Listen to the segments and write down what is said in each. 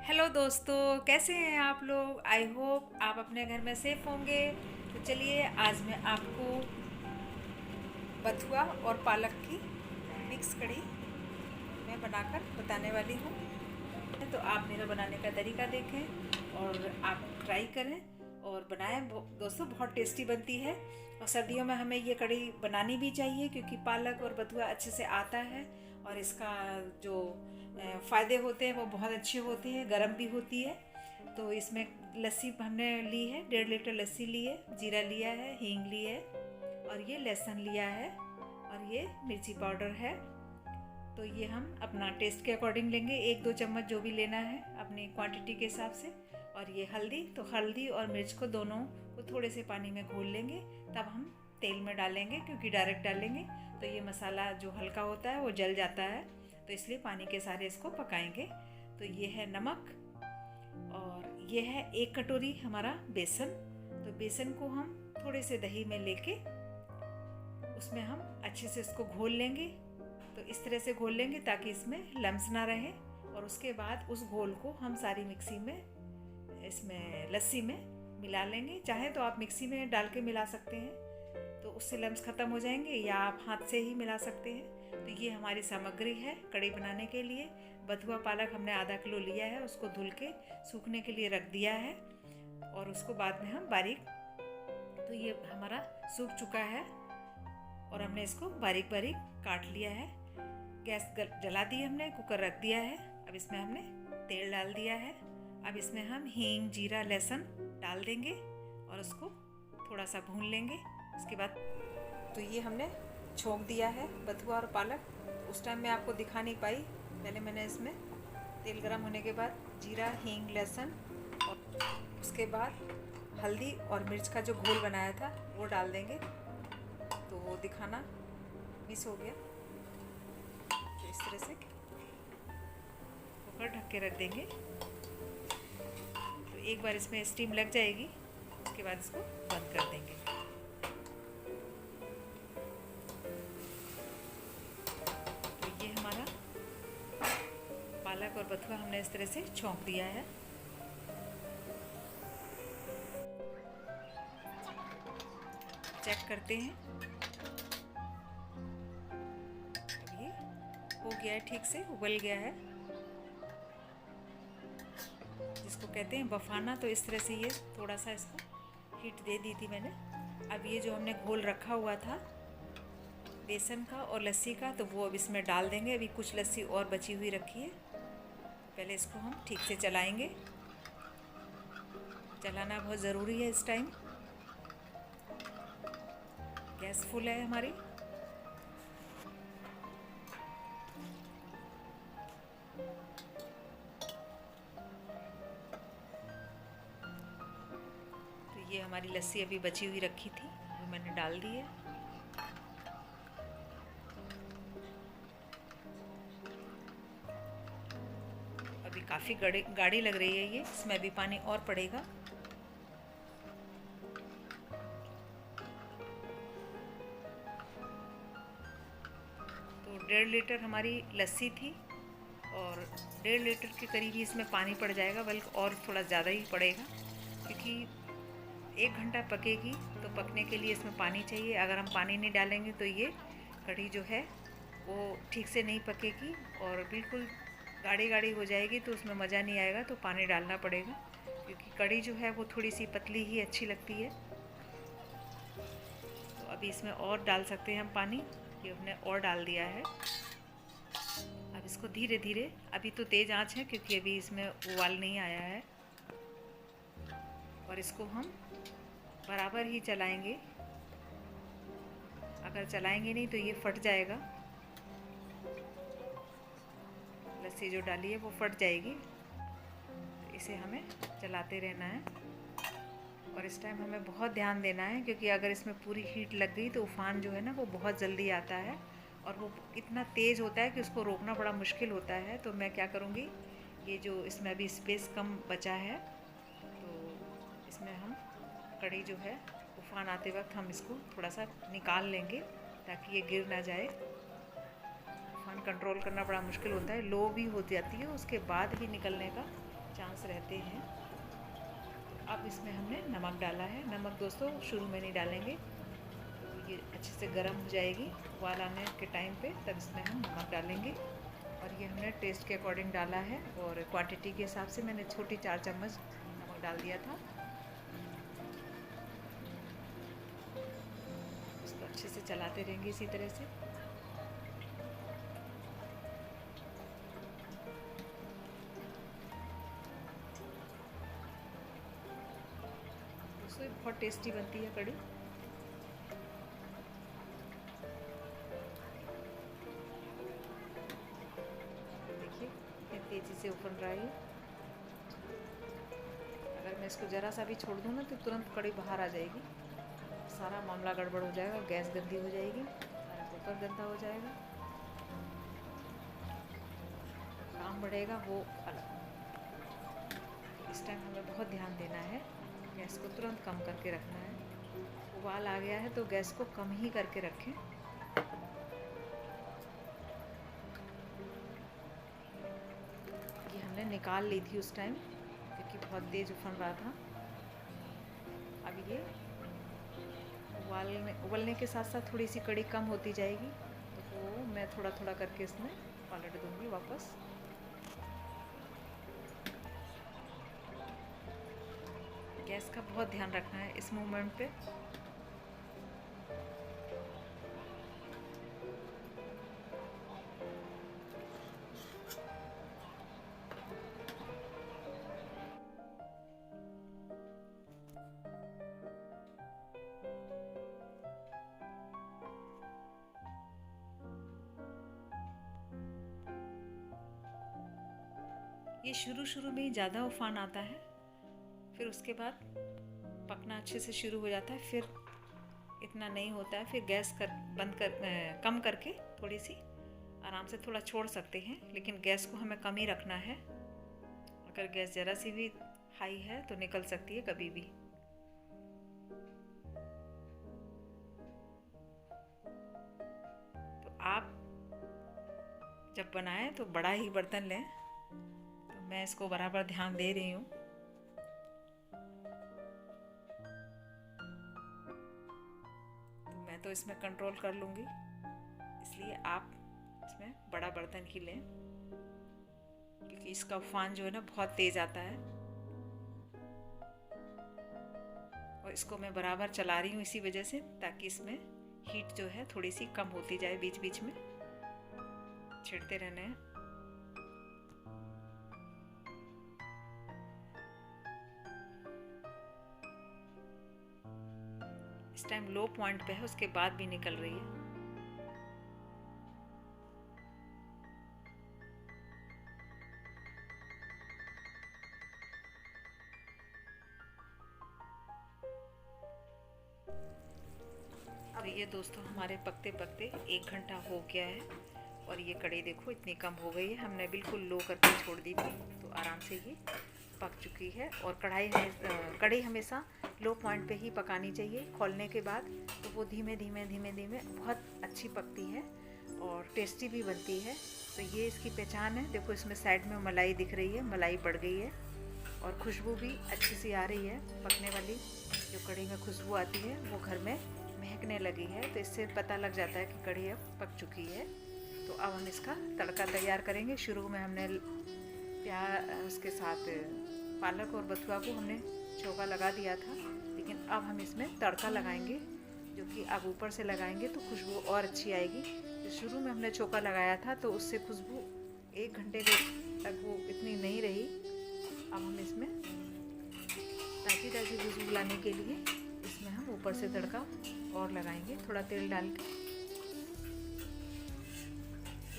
Hello दोस्तों, कैसे हैं आप लोग। आई होप आप अपने घर में सेफ होंगे। तो चलिए आज मैं आपको बथुआ और पालक की मिक्स कढ़ी मैं बनाकर बताने वाली हूँ। तो आप मेरा बनाने का तरीका देखें और आप ट्राई करें और बनाएं। दोस्तों बहुत टेस्टी बनती है और सर्दियों में हमें ये कढ़ी बनानी भी चाहिए क्योंकि पालक और बथुआ अच्छे से आता है और इसका जो फ़ायदे होते हैं वो बहुत अच्छे होते हैं, गर्म भी होती है। तो इसमें लस्सी हमने ली है, 1.5 लीटर लस्सी ली है, जीरा लिया है, हींग ली है और ये लहसुन लिया है और ये मिर्ची पाउडर है। तो ये हम अपना टेस्ट के अकॉर्डिंग लेंगे, 1-2 चम्मच जो भी लेना है अपनी क्वांटिटी के हिसाब से। और ये हल्दी, तो हल्दी और मिर्च को दोनों को थोड़े से पानी में घोल लेंगे, तब हम तेल में डालेंगे क्योंकि डायरेक्ट डालेंगे तो ये मसाला जो हल्का होता है वो जल जाता है, तो इसलिए पानी के सारे इसको पकाएंगे। तो ये है नमक और ये है 1 कटोरी हमारा बेसन। तो बेसन को हम थोड़े से दही में लेके उसमें हम अच्छे से इसको घोल लेंगे। तो इस तरह से घोल लेंगे ताकि इसमें लम्स ना रहे और उसके बाद उस घोल को हम सारी मिक्सी में इसमें लस्सी में मिला लेंगे। चाहे तो आप मिक्सी में डाल के मिला सकते हैं तो उससे लम्स ख़त्म हो जाएंगे, या आप हाथ से ही मिला सकते हैं। तो ये हमारी सामग्री है कढ़ी बनाने के लिए। बथुआ पालक हमने आधा किलो लिया है, उसको धुल के सूखने के लिए रख दिया है और उसको बाद में हम बारीक, तो ये हमारा सूख चुका है और हमने इसको बारीक बारीक काट लिया है। गैस जला दी हमने, कुकर रख दिया है। अब इसमें हमने तेल डाल दिया है। अब इसमें हम हींग, जीरा, लहसुन डाल देंगे और उसको थोड़ा सा भून लेंगे। उसके बाद तो ये हमने छोंक दिया है बथुआ और पालक। उस टाइम मैं आपको दिखा नहीं पाई, पहले मैंने इसमें तेल गरम होने के बाद जीरा, हींग, लहसुन और उसके बाद हल्दी और मिर्च का जो घोल बनाया था वो डाल देंगे। तो वो दिखाना मिस हो गया। तो इस तरह से कुकर ढक के रख देंगे। तो एक बार इसमें स्टीम लग जाएगी, उसके बाद इसको बंद कर देंगे। तो ये हमारा पालक और बथुआ हमने इस तरह से छौंक दिया है। चेक करते हैं, अब ये हो गया है, ठीक से उबल गया है, जिसको कहते हैं बफाना। तो इस तरह से ये थोड़ा सा इसको हीट दे दी थी मैंने। अब ये जो हमने घोल रखा हुआ था बेसन का और लस्सी का, तो वो अब इसमें डाल देंगे। अभी कुछ लस्सी और बची हुई रखी है, पहले इसको हम ठीक से चलाएंगे। चलाना बहुत ज़रूरी है इस टाइम। गैस फुल है हमारी। तो ये हमारी लस्सी अभी बची हुई रखी थी, वो मैंने डाल दी है। अभी काफ़ी गाढ़ी लग रही है ये, इसमें अभी पानी और पड़ेगा। तो 1.5 लीटर हमारी लस्सी थी और 1.5 लीटर के करीब ही इसमें पानी पड़ जाएगा, बल्कि और थोड़ा ज़्यादा ही पड़ेगा क्योंकि 1 घंटा पकेगी। तो पकने के लिए इसमें पानी चाहिए। अगर हम पानी नहीं डालेंगे तो ये कढ़ी जो है वो ठीक से नहीं पकेगी और बिल्कुल गाढ़ी गाढ़ी हो जाएगी, तो उसमें मज़ा नहीं आएगा। तो पानी डालना पड़ेगा क्योंकि कढ़ी जो है वो थोड़ी सी पतली ही अच्छी लगती है। तो अभी इसमें और डाल सकते हैं हम पानी, ये हमने और डाल दिया है। अब इसको धीरे धीरे, अभी तो तेज़ आंच है क्योंकि अभी इसमें उबाल नहीं आया है, और इसको हम बराबर ही चलाएंगे। अगर चलाएंगे नहीं तो ये फट जाएगा, लस्सी जो डाली है वो फट जाएगी। तो इसे हमें चलाते रहना है और इस टाइम हमें बहुत ध्यान देना है क्योंकि अगर इसमें पूरी हीट लग गई तो उफान जो है ना वो बहुत जल्दी आता है और वो इतना तेज़ होता है कि उसको रोकना बड़ा मुश्किल होता है। तो मैं क्या करूँगी, ये जो इसमें अभी स्पेस कम बचा है तो इसमें हम कढ़ी जो है उफान आते वक्त हम इसको थोड़ा सा निकाल लेंगे ताकि ये गिर ना जाए। उफान कंट्रोल करना बड़ा मुश्किल होता है, लो भी हो जाती है उसके बाद ही निकलने का चांस रहते हैं। तो अब इसमें हमने नमक डाला है। नमक दोस्तों शुरू में नहीं डालेंगे, तो ये अच्छे से गर्म हो जाएगी। उबाल आने के टाइम पे तब इसमें हम नमक डालेंगे। और ये हमने टेस्ट के अकॉर्डिंग डाला है, और क्वांटिटी के हिसाब से मैंने छोटी 4 चम्मच नमक डाल दिया था। इसको अच्छे से चलाते रहेंगे इसी तरह से। दोस्तों बहुत टेस्टी बनती है कढ़ी। देखिए कितनी तेज़ी से उबल रहा है। अगर मैं इसको ज़रा सा भी छोड़ दूँ ना तो तुरंत कढ़ी बाहर आ जाएगी, सारा मामला गड़बड़ हो जाएगा, गैस गंदी हो जाएगी, सारा कुकर गंदा हो जाएगा, काम बढ़ेगा वो अलग। इस टाइम हमें बहुत ध्यान देना है, गैस को तुरंत कम करके रखना है। उबाल आ गया है तो गैस को कम ही करके रखें। ये हमने निकाल ली थी उस टाइम क्योंकि बहुत तेज़ उफन रहा था। अब ये उबलने के साथ साथ थोड़ी सी कड़ी कम होती जाएगी, तो वो मैं थोड़ा थोड़ा करके इसमें पलट दूंगी वापस। गैस का बहुत ध्यान रखना है इस मोमेंट पे। ये शुरू में ज़्यादा उफान आता है, फिर उसके बाद पकना अच्छे से शुरू हो जाता है, फिर इतना नहीं होता है। फिर गैस कम करके थोड़ी सी आराम से थोड़ा छोड़ सकते हैं, लेकिन गैस को हमें कम ही रखना है। अगर गैस ज़रा सी भी हाई है तो निकल सकती है कभी भी। तो आप जब बनाएं तो बड़ा ही बर्तन लें। तो मैं इसको बराबर ध्यान दे रही हूँ। तो इसमें कंट्रोल कर लूँगी, इसलिए आप इसमें बड़ा बर्तन ही लें, क्योंकि इसका उफान जो है ना बहुत तेज़ आता है। और इसको मैं बराबर चला रही हूँ इसी वजह से, ताकि इसमें हीट जो है थोड़ी सी कम होती जाए, बीच बीच में छिड़ते रहना है। इस टाइम लो पॉइंट पे है, उसके बाद भी निकल रही है। अब ये दोस्तों हमारे पकते पकते 1 घंटा हो गया है, और ये कढ़ी देखो इतनी कम हो गई है। हमने बिल्कुल लो करके छोड़ दी थी, तो आराम से ये पक चुकी है। और कढ़ी हमेशा लो पॉइंट पे ही पकानी चाहिए। खोलने के बाद तो वो धीमे धीमे बहुत अच्छी पकती है और टेस्टी भी बनती है। तो ये इसकी पहचान है। देखो इसमें साइड में मलाई दिख रही है, मलाई पड़ गई है, और खुशबू भी अच्छी सी आ रही है। पकने वाली जो कढ़ी में खुशबू आती है वो घर में महकने लगी है, तो इससे पता लग जाता है कि कढ़ी अब पक चुकी है। तो अब हम इसका तड़का तैयार करेंगे। शुरू में हमने उसके साथ पालक और बथुआ को हमने चौका लगा दिया था, लेकिन अब हम इसमें तड़का लगाएंगे, जो कि अब ऊपर से लगाएंगे तो खुशबू और अच्छी आएगी। तो शुरू में हमने चौका लगाया था तो उससे खुशबू 1 घंटे तक वो इतनी नहीं रही। अब हम इसमें ताज़ी खुशबू लाने के लिए इसमें हम ऊपर से तड़का और लगाएंगे, थोड़ा तेल डाल के।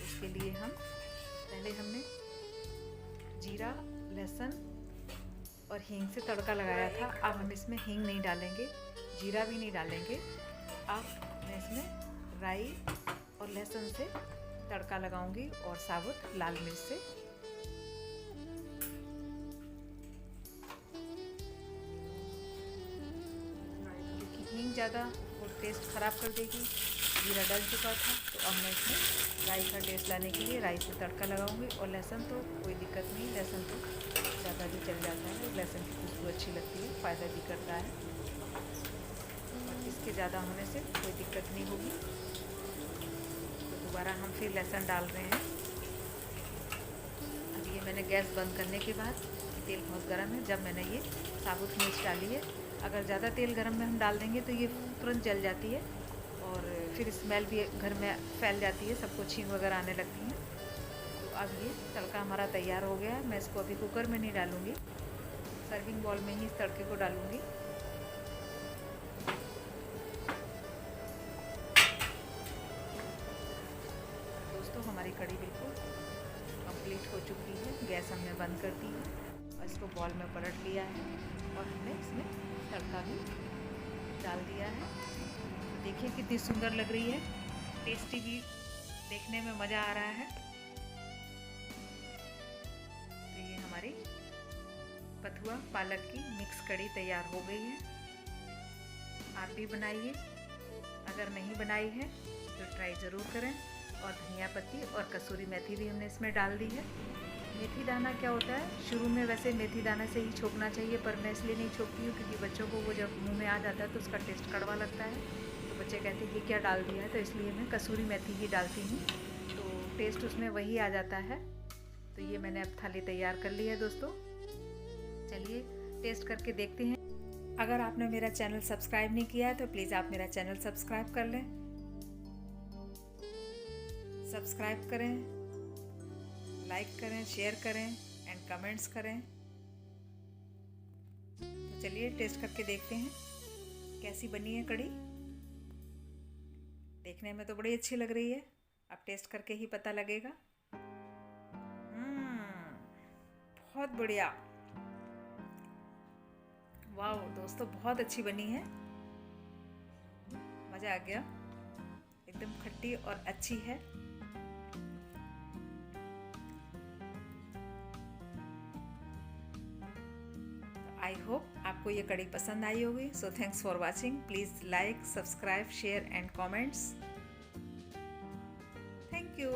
उसके लिए पहले हमने जीरा, लहसुन और हींग से तड़का लगाया था। अब हम इसमें हींग नहीं डालेंगे, जीरा भी नहीं डालेंगे। अब मैं इसमें राई और लहसुन से तड़का लगाऊंगी, और साबुत लाल मिर्च से। क्योंकि हींग ज़्यादा वो टेस्ट ख़राब कर देगी। जीरा डल चुका था, तो अब मैं इसमें राई का टेस्ट लाने के लिए राई से तड़का लगाऊंगी। और लहसुन तो कोई दिक्कत नहीं, लहसुन तो ज़्यादा फ़ायदा भी करता है और इसके ज़्यादा होने से कोई दिक्कत नहीं होगी। तो दोबारा हम फिर लहसुन डाल रहे हैं। अब ये मैंने गैस बंद करने के बाद, तेल बहुत गर्म है, जब मैंने ये साबुत मिर्च डाली है। अगर ज़्यादा तेल गर्म में हम डाल देंगे तो ये तुरंत जल जाती है और फिर स्मेल भी घर में फैल जाती है, सबको छींक वगैरह आने लगती हैं। तो अब ये तड़का हमारा तैयार हो गया है। मैं इसको अभी कुकर में नहीं डालूँगी, सर्विंग बॉल में ही इस तड़के को डालूँगी। दोस्तों हमारी कढ़ी बिल्कुल कंप्लीट हो चुकी है। गैस हमने बंद कर दी है और इसको बॉल में पलट लिया है और हमने इसमें तड़का भी डाल दिया है। तो देखिए कितनी सुंदर लग रही है, टेस्टी भी, देखने में मज़ा आ रहा है। तो ये हमारी बथुआ पालक की मिक्स कढ़ी तैयार हो गई है। आप भी बनाइए, अगर नहीं बनाई है तो ट्राई ज़रूर करें। और धनिया पत्ती और कसूरी मेथी भी हमने इसमें डाल दी है। मेथी दाना क्या होता है, शुरू में वैसे मेथी दाना से ही छोंकना चाहिए, पर मैं इसलिए नहीं छोंकती हूँ क्योंकि बच्चों को वो जब मुंह में आ जाता है तो उसका टेस्ट कड़वा लगता है। तो बच्चे कहते हैं कि क्या डाल दिया है, तो इसलिए मैं कसूरी मेथी ही डालती हूँ, तो टेस्ट उसमें वही आ जाता है। तो ये मैंने अब थाली तैयार कर ली है दोस्तों। चलिए टेस्ट करके देखते हैं। अगर आपने मेरा चैनल सब्सक्राइब नहीं किया है तो प्लीज़ आप मेरा चैनल सब्सक्राइब कर लें, सब्सक्राइब करें, लाइक करें, शेयर करें एंड कमेंट्स करें। तो चलिए टेस्ट करके देखते हैं कैसी बनी है कढ़ी। देखने में तो बड़ी अच्छी लग रही है, अब टेस्ट करके ही पता लगेगा। बहुत बढ़िया, वाह दोस्तों, बहुत अच्छी बनी है, मज़ा आ गया, एकदम खट्टी और अच्छी है। आई होप आपको ये कढ़ी पसंद आई होगी। So thanks for watching. Please like, subscribe, share and comments. Thank you.